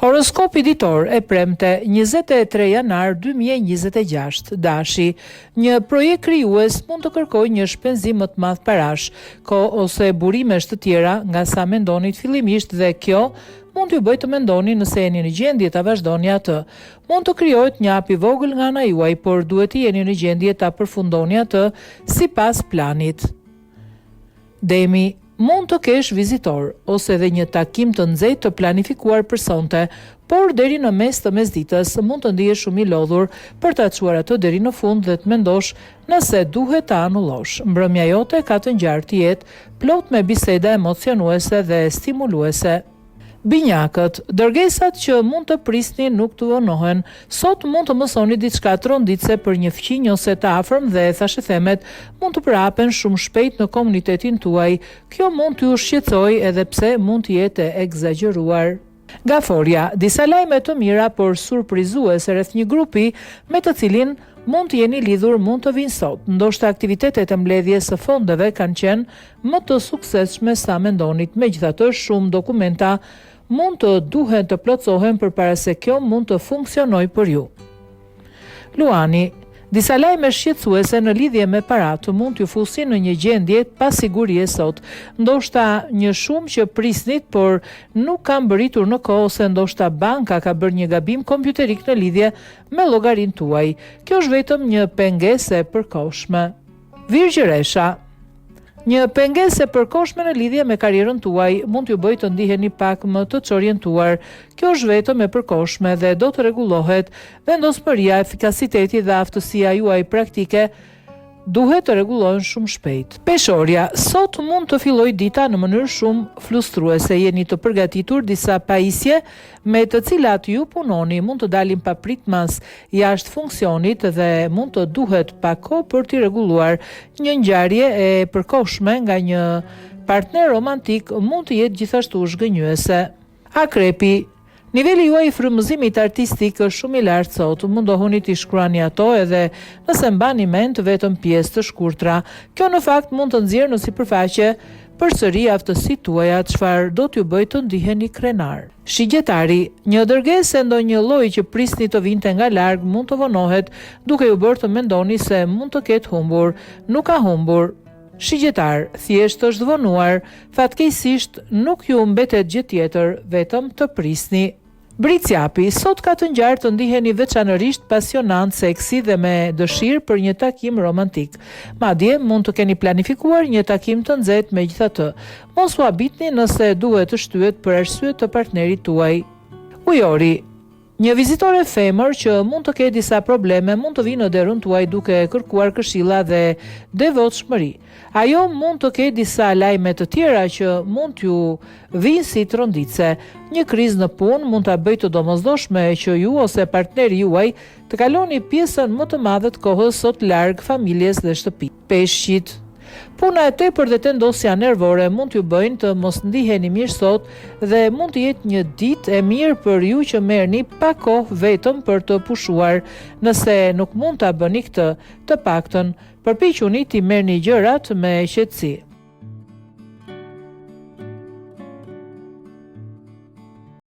Horoskopi ditor e premte 23 janar 2026. Dashi, një projekt krijues mund të kërkojë një shpenzim më të madh parash, kohë ose burimesh të tjera nga sa mendonit fillimisht dhe kjo mund t'ju bëjë të mendoni nëse jeni në gjendje ta vazhdoni atë. Mund të krijohet një hap i vogël nga ana juaj, por duhet të jeni në gjendje ta përfundoni atë sipas planit. Demi, mund të kesh vizitor ose edhe një takim të nxehtë të planifikuar për sonte, por deri në mes të mesditës mund të ndihesh shumë i lodhur për ta çuar atë deri në fund dhe të mendosh nëse duhet ta anullosh. Mbrëmja jote ka të ngjarë të jetë plot me biseda emocionuese dhe stimuluese. Binjakët, dërgesat që mund të prisni nuk të vonohen. Sot mund të mësoni diçka të ronditse për një fqinj ose të afërm dhe thashethemet mund të prapen shumë shpejt në komunitetin tuaj. Kjo mund t'ju shqetësojë edhe pse mund të jetë e egzageruar. Gaforia, disa lajme të mira por surprizuese rreth një grupi me të cilin mund të jeni lidhur mund të vinë sot. Ndoshta aktivitetet e mbledhjes së fondeve kanë qenë më të suksesshme sa mendonit. Megjithatë, shumë dokumenta mund të duhen të plotësohen përpara se kjo mund të funksionojë për ju. Luani, disa lajme shqetësuese në lidhje me paratë mund t'ju fusin në një gjendje pasigurie sot. Ndoshta një shumë që prisnit, por nuk ka mbërritur në kohë ose ndoshta banka ka bërë një gabim kompjuterik në lidhje me llogarinë tuaj. Kjo është vetëm një pengesë e përkohshme. Virgjëresha, një pengesë e përkohshme në lidhje me karrierën tuaj mund t'ju bëjë të ndiheni pak më të çorientuar. Kjo është vetëm e përkohshme dhe do të rregullohet. Vendosmëria, efikasiteti dhe aftësia juaj praktike duhet të rregullohen shumë shpejt. Peshorja, sot mund të fillojë dita në mënyrë shumë frustruese. Jeni të përgatitur, disa pajisje me të cilat ju punoni mund të dalin papritmas jashtë funksionit dhe mund të duhet pak kohë për t'i rregulluar. Një ngjarje e përkohshme nga një partner romantik mund të jetë gjithashtu zhgënjyese. Akrepi, niveli juaj i frymëzimit artistik është shumë i lartë sot. Mundohuni t'i shkruani ato edhe nëse mbani mend vetëm pjesë të shkurtra. Kjo në fakt mund të nxjerrë në sipërfaqe përsëri aftësitë tuaja, çfarë do t'ju bëjë të ndiheni krenar. Shigjetari, një dërgesë e ndonjë lloji që prisni të vinte nga larg mund të vonohet, duke ju bërë të mendoni se mund të ketë humbur. Nuk ka humbur. Shigjetar, thjesht është vonuar, fatkeqësisht nuk ju mbetet gjë tjetër, vetëm të prisni. Briciapi, sot ka të ngjarë të ndiheni veçanërisht pasionant, seksi dhe me dëshirë për një takim romantik. Madje mund të keni planifikuar një takim të nxehtë megjithatë. Mos u habitni nëse duhet të shtyhet për arsye të partnerit tuaj. Ujori, një vizitore femër që mund të ketë disa probleme mund të vinë në derën tuaj duke kërkuar këshilla dhe devotshmëri. Ajo mund të ketë disa lajme të tjera që mund t'ju vinë si tronditse. Një krizë në punë mund ta bëjë të domosdoshme që ju ose partneri juaj të kaloni pjesën më të madhe të kohës sot larg familjes dhe shtëpisë. Peshqit, puna e tepër dhe tendosja nervore mund t'ju bëjnë të mos ndiheni mirë sot dhe mund të jetë një ditë e mirë për ju që merrni pak kohë vetëm për të pushuar. Nëse nuk mund ta bëni këtë, të paktën përpiquni t'i merrni gjërat me qetësi.